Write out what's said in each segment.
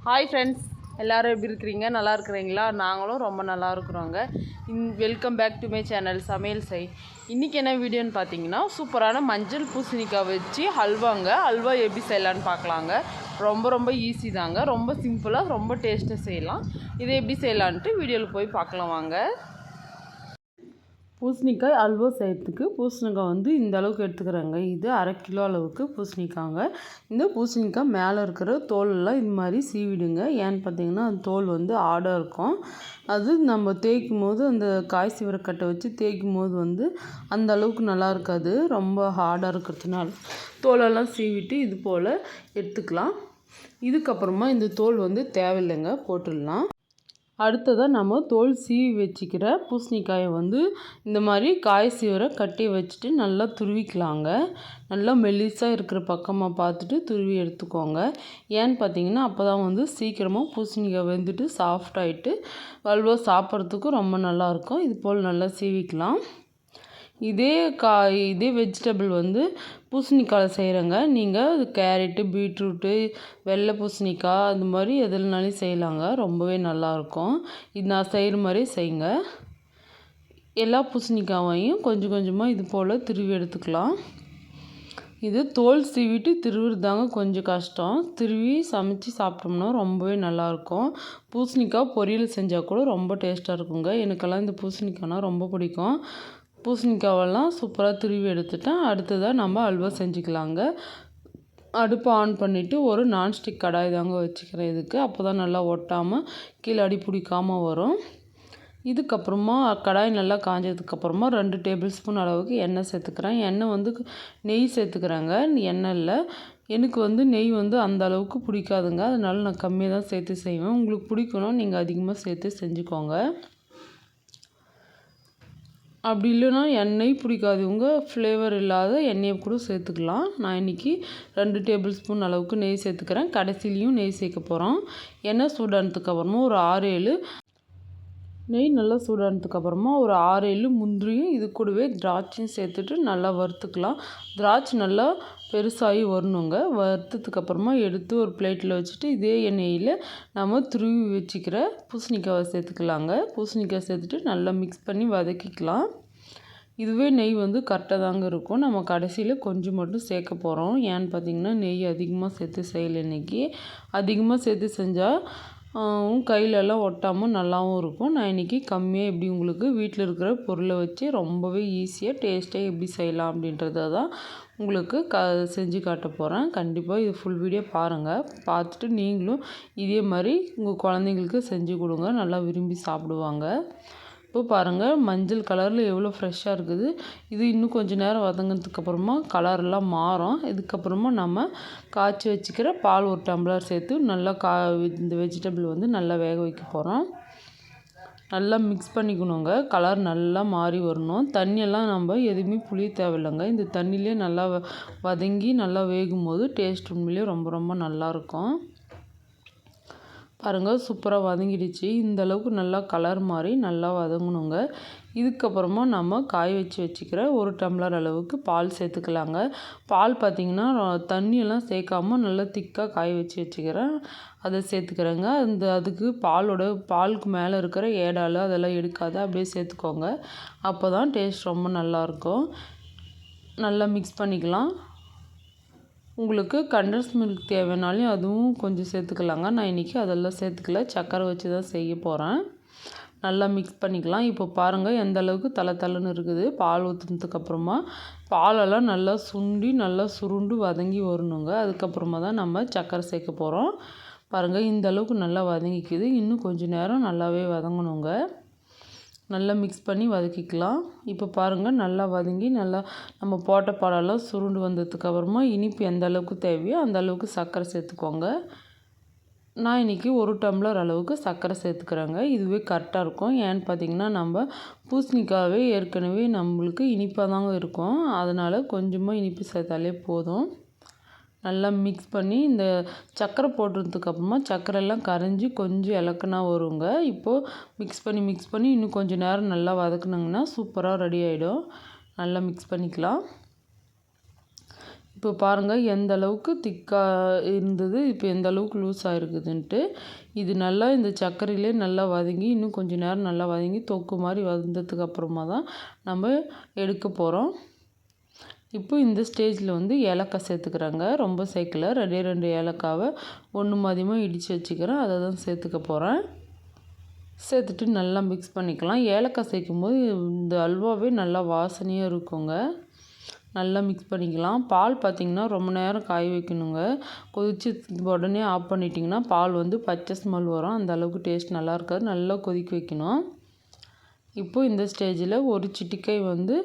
Hi friends, எல்லோரும் எப்படி இருக்கிறீங்க? நல்லா இருக்கிறீங்களா? நாங்களும் ரொம்ப நல்லா இருக்கிறோங்க. Welcome back to my channel சமையல் செய். இன்றைக்கி என்ன வீடியோன்னு பார்த்தீங்கன்னா, சூப்பரான மஞ்சள் பூசணிக்காய் வச்சு அல்வா எப்படி செய்யலான்னு பார்க்கலாங்க. ரொம்ப ஈஸி தாங்க. ரொம்ப சிம்பிளாக ரொம்ப டேஸ்ட்டாக செய்யலாம். இதை எப்படி செய்யலான்ட்டு வீடியோவில் போய் பார்க்கலாம் வாங்க. பூசணிக்காய் அல்வா செய்கிறதுக்கு பூசணிக்காய் இந்த அளவுக்கு எடுத்துக்கிறேங்க. இது 1/2 கிலோ அளவுக்கு பூசணிக்காங்க. இந்த பூசணிக்காய் மேலே இருக்கிற தோலெல்லாம் இது மாதிரி சீவிடுங்க. ஏன்னு பார்த்தீங்கன்னா அந்த தோல் ஆடாக இருக்கும். அது நம்ம தேய்க்கும் போது அந்த காய் சீவிரக்கட்டை வச்சு தேய்க்கும் போது அந்த அளவுக்கு நல்லா இருக்காது. ரொம்ப ஹார்டாக இருக்கிறதுனால தோலெல்லாம் சீவிட்டு இது போல் எடுத்துக்கலாம். இதுக்கப்புறமா இந்த தோல் தேவையில்லைங்க, போட்டுடலாம். அடுத்ததாக நம்ம தோல் சீவி வச்சுக்கிற பூசணிக்காயை இந்த மாதிரி காய் சீவரை கட்டி வச்சுட்டு நல்லா துருவிக்கலாங்க. நல்லா மெல்லிசாக இருக்கிற பக்கமாக பார்த்துட்டு துருவி எடுத்துக்கோங்க. ஏன்னு பார்த்தீங்கன்னா அப்போ தான் சீக்கிரமாக பூசணிக்காய் வெந்துட்டு சாஃப்டாகிட்டு அல்வா சாப்பிட்றதுக்கும் ரொம்ப நல்லாயிருக்கும். இது போல் நல்லா சீவிக்கலாம். இதே வெஜிடபிள் பூசணிக்காயில் செய்கிறேங்க. நீங்கள் கேரட்டு, பீட்ரூட்டு, வெள்ளை பூசணிக்காய் அந்த மாதிரி எதுலனாலும் செய்யலாங்க. ரொம்பவே நல்லாயிருக்கும். இது நான் செய்கிற மாதிரி செய்யுங்க. எல்லா பூசணிக்காயையும் கொஞ்சம் கொஞ்சமாக இது போல் திருவி எடுத்துக்கலாம். இது தோல் சீவிட்டு திருவுறதாங்க கொஞ்சம் கஷ்டம். திருவி சமைச்சு சாப்பிட்டோம்னா ரொம்பவே நல்லாயிருக்கும். பூசணிக்காய் பொரியல் செஞ்சால் கூட ரொம்ப டேஸ்ட்டாக இருக்குங்க. எனக்கெல்லாம் இந்த பூசணிக்காய்னா ரொம்ப பிடிக்கும். பூசணிக்காவெல்லாம் சூப்பராக துருவி எடுத்துட்டேன். அடுத்ததாக நம்ம அல்வா செஞ்சுக்கலாங்க. அடுப்பை ஆன் பண்ணிவிட்டு ஒரு நான்ஸ்டிக் கடாய் தாங்க வச்சுக்கிறேன் இதுக்கு. அப்போ தான் நல்லா ஒட்டாமல் கீழே அடி பிடிக்காமல் வரும். இதுக்கப்புறமா கடாய் நல்லா காஞ்சதுக்கப்புறமா 2 டேபிள் ஸ்பூன் அளவுக்கு எண்ணெய் சேர்த்துக்கிறேன். எண்ணெய் நெய் சேர்த்துக்கிறேங்க. எண்ணெய் இல்லை, எனக்கு நெய் அந்த அளவுக்கு பிடிக்காதுங்க. அதனால நான் கம்மியாக தான் சேர்த்து செய்வேன். உங்களுக்கு பிடிக்கணும் நீங்கள் அதிகமாக சேர்த்து செஞ்சுக்கோங்க. அப்படி இல்லைன்னா எண்ணெய் பிடிக்காதவங்க ஃப்ளேவர் இல்லாத எண்ணெயை கூட சேர்த்துக்கலாம். நான் இன்றைக்கி 2 டேபிள் ஸ்பூன் அளவுக்கு நெய் சேர்த்துக்கிறேன். கடைசிலையும் நெய் சேர்க்க போகிறோம். எண்ணெய் சூடானதுக்கப்புறமா ஒரு 6-7 நெய் நல்லா சூடானதுக்கப்புறமா ஒரு 6-7 முந்திரியும் இது கூடவே திராட்சையும் சேர்த்துட்டு நல்லா வறுத்துக்கலாம். திராட்சை நல்லா பெருசாகி வரணுங்க. வறுத்ததுக்கப்புறமா எடுத்து ஒரு பிளேட்டில் வச்சுட்டு இதே எண்ணெயில் நம்ம துருவி வச்சுக்கிற பூசணிக்காவை சேர்த்துக்கலாங்க. பூசணிக்காய் சேர்த்துட்டு நல்லா மிக்ஸ் பண்ணி வதக்கிக்கலாம். இதுவே நெய் கரெக்டாக தாங்க இருக்கும். நம்ம கடைசியில் கொஞ்சம் மட்டும் சேர்க்க போகிறோம். ஏன்னு பார்த்திங்கன்னா நெய் அதிகமாக சேர்த்து செய்யலை இன்றைக்கி. அதிகமாக சேர்த்து செஞ்சால் கையிலெல்லாம் ஒட்டாமல் நல்லாவும் இருக்கும். நான் இன்றைக்கி கம்மியாக எப்படி உங்களுக்கு வீட்டில் இருக்கிற பொருளை வச்சு ரொம்பவே ஈஸியாக டேஸ்ட்டாக எப்படி செய்யலாம் அப்படின்றத தான் உங்களுக்கு செஞ்சு காட்ட போகிறேன். கண்டிப்பாக இது ஃபுல் வீடியோ பாருங்கள். பார்த்துட்டு நீங்களும் இதே மாதிரி உங்கள் குழந்தைங்களுக்கு செஞ்சு கொடுங்க. நல்லா விரும்பி சாப்பிடுவாங்க. இப்போ பாருங்கள் மஞ்சள் கலரில் எவ்வளோ ஃப்ரெஷ்ஷாக இருக்குது. இது இன்னும் கொஞ்சம் நேரம் வதங்கினதுக்கப்புறமா கலரெல்லாம் மாறும். இதுக்கப்புறமா நம்ம காய்ச்சி வச்சுக்கிற பால் ஒரு டம்ளர் சேர்த்து நல்லா இந்த வெஜிடபிள் நல்லா வேக வைக்க போகிறோம். நல்லா மிக்ஸ் பண்ணிக்கணுங்க. கலர் நல்லா மாறி வரணும். தண்ணியெல்லாம் நம்ம எதுவுமே புளிய தேவையில்லைங்க. இந்த தண்ணியிலே நல்லா வதங்கி நல்லா வேகும் போது டேஸ்ட் உண்மையிலே ரொம்ப நல்லாயிருக்கும். பாருங்கள் சூப்பராக வதங்கிடுச்சு. இந்த அளவுக்கு நல்லா கலர் மாறி நல்லா வதங்கணுங்க. இதுக்கப்புறமா நம்ம காய வச்சுக்கிற 1 டம்ளர் அளவுக்கு பால் சேர்த்துக்கலாங்க. பால் பார்த்திங்கன்னா தண்ணியெல்லாம் சேர்க்காம நல்லா திக்காக காய வச்சுக்கிறேன். அதை சேர்த்துக்கிறேங்க. அதுக்கு பாலுக்கு மேலே இருக்கிற ஏடால் அதெல்லாம் எடுக்காத அப்படியே சேர்த்துக்கோங்க. அப்போ தான் டேஸ்ட் ரொம்ப நல்லாயிருக்கும். நல்லா மிக்ஸ் பண்ணிக்கலாம். உங்களுக்கு கண்டன்ஸ் மில்க் தேவைனாலும் அதுவும் கொஞ்சம் சேர்த்துக்கலாங்க. நான் இன்றைக்கி அதெல்லாம் சேர்த்துக்கல, சர்க்கரை வச்சு தான் செய்ய போகிறேன். நல்லா மிக்ஸ் பண்ணிக்கலாம். இப்போ பாருங்கள் எந்த அளவுக்கு தளன்னு இருக்குது. பால் ஊற்றுனதுக்கப்புறமா பாலெல்லாம் நல்லா நல்லா சுருண்டு வதங்கி வரணுங்க. அதுக்கப்புறமா தான் நம்ம சர்க்கரை சேர்க்க போகிறோம். பாருங்கள் இந்த அளவுக்கு நல்லா வதங்கிக்குது. இன்னும் கொஞ்சம் நேரம் நல்லாவே வதங்கணுங்க. நல்லா மிக்ஸ் பண்ணி வதக்கிக்கலாம். இப்போ பாருங்கள் நல்லா வதங்கி நல்லா நம்ம போட்ட பாலெல்லாம் சுருண்டு வந்ததுக்கப்புறமா இனிப்பு எந்த அளவுக்கு தேவையோ அந்த அளவுக்கு சர்க்கரை சேர்த்துக்கோங்க. நான் இன்றைக்கி 1 டம்ளர் அளவுக்கு சர்க்கரை சேர்த்துக்கிறேங்க. இதுவே கரெக்டாக இருக்கும். ஏன்னு பார்த்திங்கன்னா நம்ம பூசணிக்காவே ஏற்கனவே நம்மளுக்கு இனிப்பாக தாங்க இருக்கும். அதனால் கொஞ்சமாக இனிப்பு சேர்த்தாலே போதும். நல்லா மிக்ஸ் பண்ணி இந்த சர்க்கரை போடுறதுக்கப்புறமா சர்க்கரைலாம் கரைஞ்சி கொஞ்சம் இலக்குனா வருங்க. இப்போது மிக்ஸ் பண்ணி இன்னும் கொஞ்சம் நேரம் நல்லா வதக்குனாங்கன்னா சூப்பராக ரெடி ஆகிடும். நல்லா மிக்ஸ் பண்ணிக்கலாம். இப்போ பாருங்கள் எந்த அளவுக்கு திக்காக இருந்தது, இப்போ எந்த அளவுக்கு லூஸ் ஆகிருக்குதுன்ட்டு. இது நல்லா இந்த சர்க்கரையிலே நல்லா வதங்கி இன்னும் கொஞ்சம் நேரம் நல்லா வதங்கி தொக்கு மாதிரி வந்ததுக்கு அப்புறமா தான் நம்ம எடுக்க போகிறோம். இப்போ இந்த ஸ்டேஜில் வந்து ஏலக்காய் சேர்த்துக்கிறேங்க. ரொம்ப சேர்க்கல, 2 ஏலக்காவை ஒன்று மதியமாக இடித்து வச்சுக்கிறேன், அதை தான் சேர்த்துக்க போகிறேன். சேர்த்துட்டு நல்லா மிக்ஸ் பண்ணிக்கலாம். ஏலக்காய் சேர்க்கும்போது இந்த அல்வாவே நல்லா வாசனையாக இருக்குங்க. நல்லா மிக்ஸ் பண்ணிக்கலாம். பால் பார்த்திங்கன்னா ரொம்ப நேரம் காய வைக்கணுங்க. கொதித்து உடனே ஆஃப் பண்ணிட்டிங்கன்னா பால் வந்து பச்சை ஸ்மெல் வரும், அந்த அளவுக்கு டேஸ்ட் நல்லா இருக்காது. நல்லா கொதிக்க வைக்கணும். இப்போது இந்த ஸ்டேஜில் ஒரு சிட்டிகை வந்து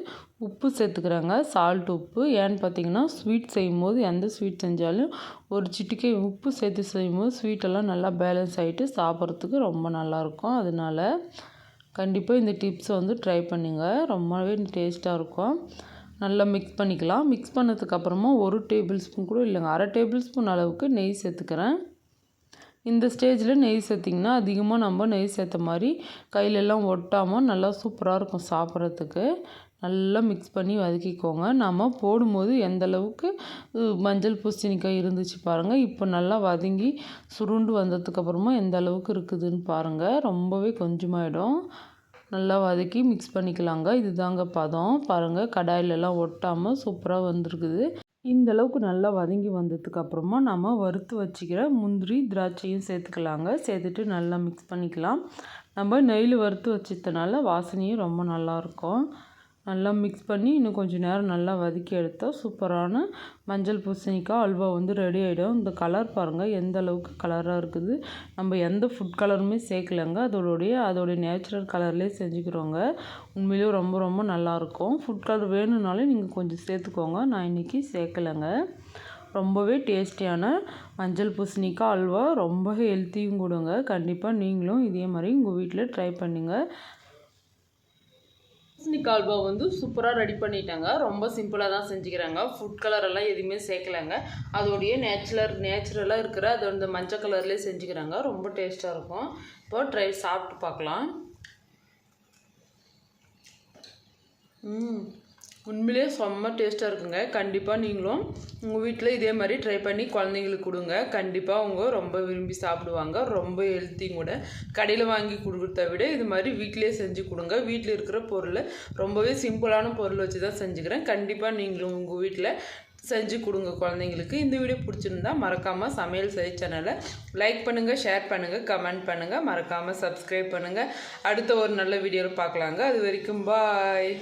உப்பு சேர்த்துக்கிறாங்க, சால்ட் உப்பு. ஏன்னு பார்த்திங்கன்னா ஸ்வீட் செய்யும்போது எந்த ஸ்வீட் செஞ்சாலும் ஒரு சிட்டிகை உப்பு சேர்த்து செய்யும்போது ஸ்வீட்டெல்லாம் நல்லா பேலன்ஸ் ஆகிட்டு சாப்பிட்றதுக்கு ரொம்ப நல்லாயிருக்கும். அதனால் கண்டிப்பாக இந்த டிப்ஸை வந்து ட்ரை பண்ணுங்கள், ரொம்பவே டேஸ்ட்டாக இருக்கும். நல்லா மிக்ஸ் பண்ணிக்கலாம். மிக்ஸ் பண்ணதுக்கப்புறமா 1 டேபிள் ஸ்பூன் கூட இல்லைங்க, 1/2 டேபிள் ஸ்பூன் அளவுக்கு நெய் சேர்த்துக்கிறேன். இந்த ஸ்டேஜில் நெய் சேர்த்திங்கன்னா அதிகமாக நம்ம நெய் சேர்த்த மாதிரி கையிலெல்லாம் ஒட்டாமல் நல்லா சூப்பராக இருக்கும் சாப்பிட்றதுக்கு. நல்லா மிக்ஸ் பண்ணி வதக்கிக்கோங்க. நம்ம போடும்போது எந்த அளவுக்கு மஞ்சள் பூசணிக்காய் இருந்துச்சு பாருங்கள். இப்போ நல்லா வதங்கி சுருண்டு வந்ததுக்கப்புறமா எந்த அளவுக்கு இருக்குதுன்னு பாருங்கள். ரொம்பவே கொஞ்சமாயிடும். நல்லா வதக்கி மிக்ஸ் பண்ணிக்கலாங்க. இதுதாங்க பதம். பாருங்கள் கடாயிலெல்லாம் ஒட்டாமல் சூப்பராக வந்திருக்குது. இந்த அளவுக்கு நல்லா வதங்கி வந்ததுக்கப்புறமா நம்ம வறுத்து வச்சுக்கிற முந்திரி திராட்சையும் சேர்த்துக்கலாங்க. சேர்த்துட்டு நல்லா மிக்ஸ் பண்ணிக்கலாம். நம்ம நெய்யில் வறுத்து வச்சதுனால வாசனையும் ரொம்ப நல்லாயிருக்கும். நல்லா மிக்ஸ் பண்ணி இன்னும் கொஞ்சம் நேரம் நல்லா வதக்கி எடுத்தால் சூப்பரான மஞ்சள் பூசணிக்காய் அல்வா வந்து ரெடி ஆகிடும். இந்த கலர் பாருங்கள் எந்த அளவுக்கு கலராக இருக்குது. நம்ம எந்த ஃபுட் கலருமே சேர்க்கலைங்க, அதோடைய நேச்சுரல் கலர்லேயே செஞ்சுக்கிறோங்க. உண்மையிலேயே ரொம்ப ரொம்ப நல்லாயிருக்கும். ஃபுட் கலர் வேணும்னாலே நீங்கள் கொஞ்சம் சேர்த்துக்கோங்க, நான் இன்றைக்கி சேர்க்கலைங்க. ரொம்பவே டேஸ்டியான மஞ்சள் பூசணிக்காய் அல்வா, ரொம்ப ஹெல்த்தியும் கொடுங்க. கண்டிப்பாக நீங்களும் இதே மாதிரி உங்கள் வீட்டில் ட்ரை பண்ணுங்கள். பூசணிக்காய் அல்வா வந்து சூப்பராக ரெடி பண்ணிட்டாங்க. ரொம்ப சிம்பிளாக தான் செஞ்சுக்கிறாங்க. ஃபுட் கலரெல்லாம் எதுவுமே சேர்க்கலைங்க. அதோடைய நேச்சுரலாக இருக்கிற அது அந்த மஞ்சள் கலர்லேயே செஞ்சுக்கிறாங்க. ரொம்ப டேஸ்ட்டாக இருக்கும். இப்போ சாப்பிட்டு பார்க்கலாம். உண்மையிலே செம்ம டேஸ்ட்டாக இருக்குங்க. கண்டிப்பாக நீங்களும் உங்கள் வீட்டில் இதே மாதிரி ட்ரை பண்ணி குழந்தைங்களுக்கு கொடுங்க. கண்டிப்பாக அவங்க ரொம்ப விரும்பி சாப்பிடுவாங்க. ரொம்ப ஹெல்த்தியும் கூட. கடையில் வாங்கி கொடுக்குறத விட இது மாதிரி வீட்டிலே செஞ்சு கொடுங்க. வீட்டில் இருக்கிற பொருளை ரொம்பவே சிம்பிளான பொருள் வச்சு தான் செஞ்சுக்கிறேன். கண்டிப்பாக நீங்களும் உங்கள் வீட்டில் செஞ்சு கொடுங்க குழந்தைங்களுக்கு. இந்த வீடியோ பிடிச்சிருந்தா மறக்காமல் சமையல் செய் சேனலை லைக் பண்ணுங்கள், ஷேர் பண்ணுங்கள், கமெண்ட் பண்ணுங்கள், மறக்காமல் சப்ஸ்கிரைப் பண்ணுங்கள். அடுத்த ஒரு நல்ல வீடியோவில் பார்க்கலாங்க. அது வரைக்கும் பாய்.